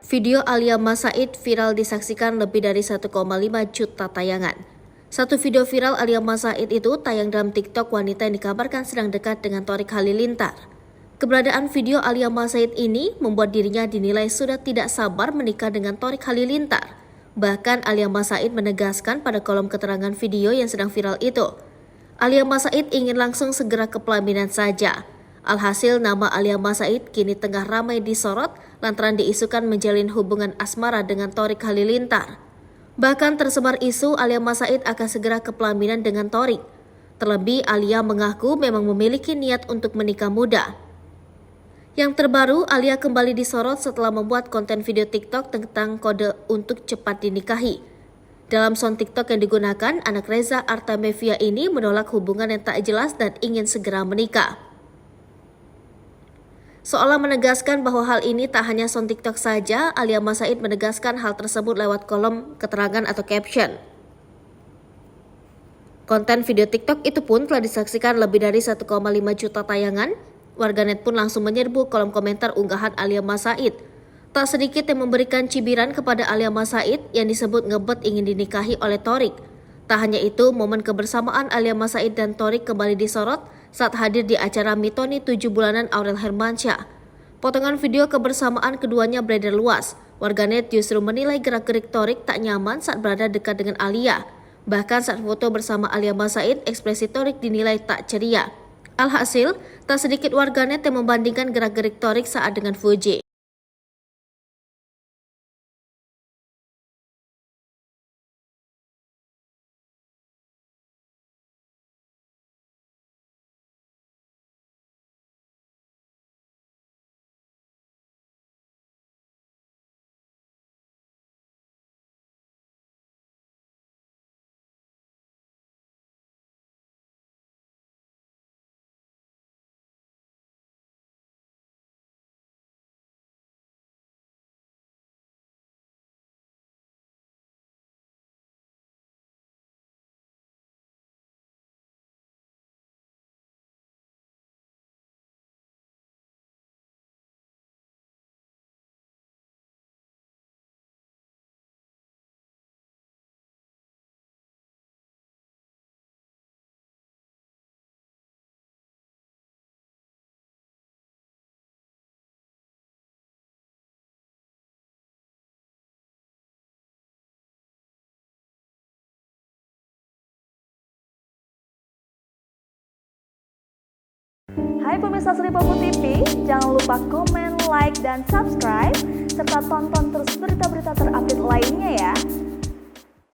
Video Alia Mas Said viral disaksikan lebih dari 1,5 juta tayangan. Satu video viral Alia Mas Said itu tayang dalam TikTok wanita yang dikabarkan sedang dekat dengan Thorik Halilintar. Keberadaan video Alia Mas Said ini membuat dirinya dinilai sudah tidak sabar menikah dengan Thorik Halilintar. Bahkan Alia Mas Said menegaskan pada kolom keterangan video yang sedang viral itu, Alia Mas Said ingin langsung segera ke pelaminan saja. Alhasil nama Alia Mas Said kini tengah ramai disorot lantaran diisukan menjalin hubungan asmara dengan Thorik Halilintar. Bahkan tersebar isu Alia Mas Said akan segera ke pelaminan dengan Thorik. Terlebih Alia mengaku memang memiliki niat untuk menikah muda. Yang terbaru, Alia kembali disorot setelah membuat konten video TikTok tentang kode untuk cepat dinikahi. Dalam sound TikTok yang digunakan, anak Reza Artamevia ini menolak hubungan yang tak jelas dan ingin segera menikah. Seolah menegaskan bahwa hal ini tak hanya sound TikTok saja, Alia Mas Said menegaskan hal tersebut lewat kolom keterangan atau caption. Konten video TikTok itu pun telah disaksikan lebih dari 1,5 juta tayangan. Warganet pun langsung menyerbu kolom komentar unggahan Alia Mas Said. Tak sedikit yang memberikan cibiran kepada Alia Mas Said yang disebut ngebet ingin dinikahi oleh Thorik. Tak hanya itu, momen kebersamaan Alia Mas Said dan Thorik kembali disorot saat hadir di acara Mitoni 7 bulanan Aurel Hermansyah. Potongan video kebersamaan keduanya beredar luas. Warganet justru menilai gerak-gerik Thorik tak nyaman saat berada dekat dengan Alia. Bahkan saat foto bersama Alia Mas Said, ekspresi Thorik dinilai tak ceria. Alhasil, tak sedikit warganet yang membandingkan gerak-gerik Thorik saat dengan Fuji. Hai pemirsa Sri Popo TV, jangan lupa komen, like, dan subscribe, serta tonton